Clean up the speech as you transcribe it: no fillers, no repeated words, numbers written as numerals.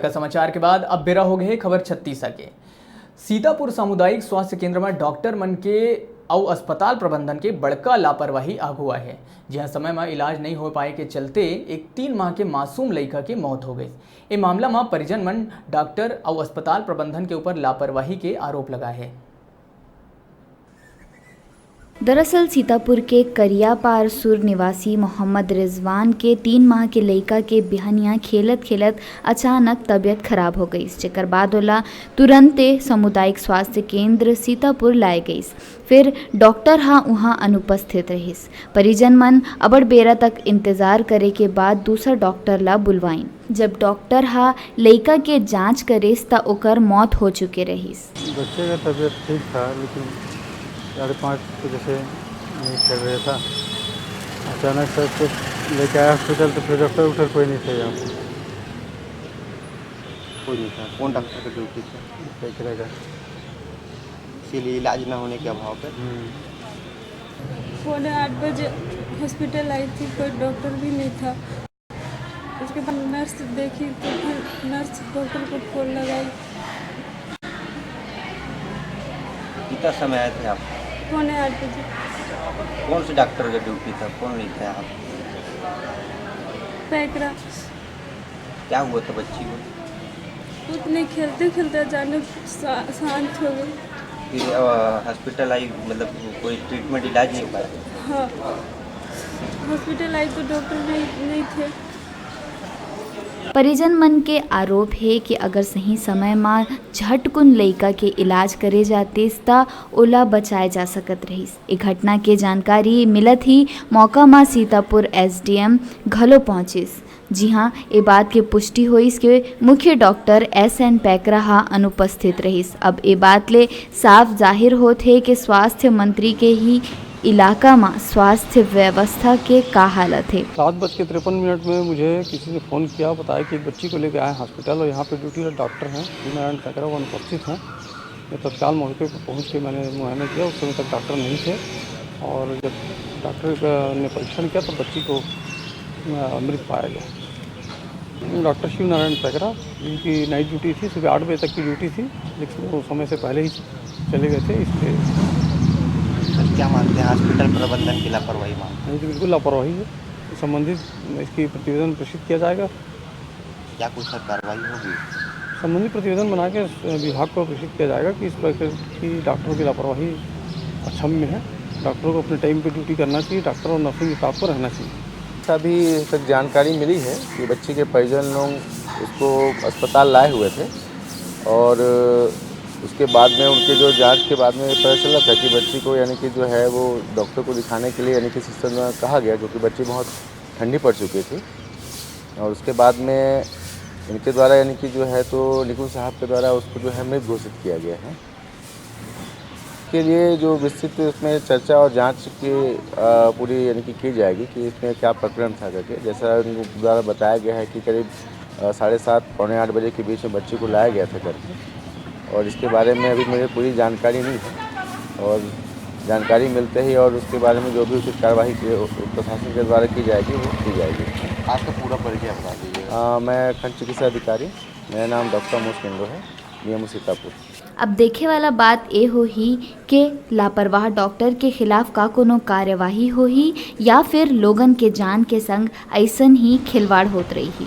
बड़का समाचार के बाद अब बेरा हो गए खबर छत्तीसा के। सीतापुर सामुदायिक स्वास्थ्य केंद्र में डॉक्टर मन के और अस्पताल प्रबंधन के बड़का लापरवाही आगुआ है, जहां समय में इलाज नहीं हो पाए के चलते एक 3 माह के मासूम लड़का की मौत हो गई। ये मामला में परिजन मन डॉक्टर और अस्पताल प्रबंधन के ऊपर लापरवाही के आरोप लगा है। दरअसल सीतापुर के करियापारसुर निवासी मोहम्मद रिजवान के 3 माह के लड़का के बिहनिया खेलत खेलत अचानक तबीयत खराब हो गई, जेकर बाद ओला तुरंते सामुदायिक स्वास्थ्य केंद्र सीतापुर लाए गई। फिर डॉक्टर वहाँ अनुपस्थित रहिस। परिजन मन अबड़ बेरा तक इंतजार करे के बाद दूसरा डॉक्टर ला बुलवाइन। जब डॉक्टर लड़का के जांच करिस त ओकर मौत हो चुके रहिस। बच्चे का तबीयत ठीक था, लेकिन 5:30 बजे से नहीं चल रहा था। अचानक से कुछ लेके आया हॉस्पिटल, तो फिर डॉक्टर कोई नहीं थे यहाँ पे। कोई नहीं था। कौन डॉक्टर का ड्यूटी था? देख रहेगा, इसीलिए इलाज न होने के अभाव पे 8:15 बजे हॉस्पिटल आई थी, कोई डॉक्टर भी नहीं था। उसके बाद नर्स देखी तो फिर नर्स डॉक्टर को फोन लगाई। कितना समय आए थे आप? 8:15 बजे। कौन से डॉक्टर का ड्यूटी था, कौन नहीं था आप? पैकरा। क्या हुआ था बच्ची को? कुछ नहीं, खेलते खेलते अचानक शांत हो गई। फिर हॉस्पिटल आई, मतलब कोई ट्रीटमेंट इलाज नहीं हो पाया? हाँ, हॉस्पिटल आई तो डॉक्टर नहीं थे। परिजन मन के आरोप है कि अगर सही समय में झटकुन लड़का के इलाज करे जाते त ओला बचाए जा सकत रहिस। ए घटना के जानकारी मिलत ही मौका में सीतापुर SDM घलो पहुंचिस। जी हाँ, ये बात के पुष्टि हुई कि मुख्य डॉक्टर SN पैकरा अनुपस्थित रहिस। अब ये बात ले साफ जाहिर होत है कि स्वास्थ्य मंत्री के ही इलाका में स्वास्थ्य व्यवस्था के का हालत है। 7:53 में मुझे किसी ने फ़ोन किया, बताया कि बच्ची को लेकर आए हॉस्पिटल और यहाँ पे ड्यूटी का डॉक्टर हैं नारायण पैकरा, वो अनुपस्थित हैं। मैं तत्काल मौके पर पहुँच के मैंने मुआयना किया। उस समय तक डॉक्टर नहीं थे और जब डॉक्टर ने परीक्षण किया तो बच्ची को मृत पाया गया। डॉक्टर शिव नारायण पैकरा, जिनकी नाइट ड्यूटी थी, सुबह 8 बजे तक की ड्यूटी थी, लेकिन वो समय से पहले ही चले गए थे। इसलिए क्या मानते हैं, हॉस्पिटल प्रबंधन की लापरवाही मानते हैं? तो बिल्कुल लापरवाही है। संबंधित इसकी प्रतिवेदन प्रेषित किया जाएगा। क्या कुछ कार्रवाई होगी? संबंधित प्रतिवेदन बना के विभाग को प्रेषित किया जाएगा कि इस प्रकार की डॉक्टरों की लापरवाही अक्षम्य है। डॉक्टरों को अपने टाइम पे ड्यूटी करना चाहिए, डॉक्टर और नर्सिंग स्टाफ को रहना चाहिए। अभी तक जानकारी मिली है कि बच्चे के परिजन लोग उसको अस्पताल लाए हुए थे और उसके बाद में उनके जो जांच के बाद में पता चला था कि बच्ची को यानी कि जो है वो डॉक्टर को दिखाने के लिए यानी कि सिस्टम में कहा गया, क्योंकि बच्ची बहुत ठंडी पड़ चुकी थी। और उसके बाद में इनके द्वारा यानी कि जो है तो निकुल साहब के द्वारा उसको जो है मृत घोषित किया गया है। के लिए जो विस्तृत उसमें चर्चा और जांच की पूरी यानी कि की जाएगी कि इसमें क्या प्रकरण था करके। जैसा उनको द्वारा बताया गया है कि करीब 7:30 पौने 8 बजे के बीच में बच्ची को लाया गया था करके, और इसके बारे में अभी मुझे पूरी जानकारी नहीं है। और जानकारी मिलते ही और उसके बारे में जो भी उचित कार्रवाई प्रशासन के द्वारा की जाएगी वो की जाएगी। आपका पूरा परिचय बता दीजिएगा। मैं खंड चिकित्सा अधिकारी, मेरा नाम डॉक्टर मोश किंडो है, DMO सीतापुर। अब देखे वाला बात ये हो ही कि लापरवाह डॉक्टर के खिलाफ का कोनो कार्यवाही हो ही या फिर लोगन के जान के संग ऐसन ही खिलवाड़ होत रही ही।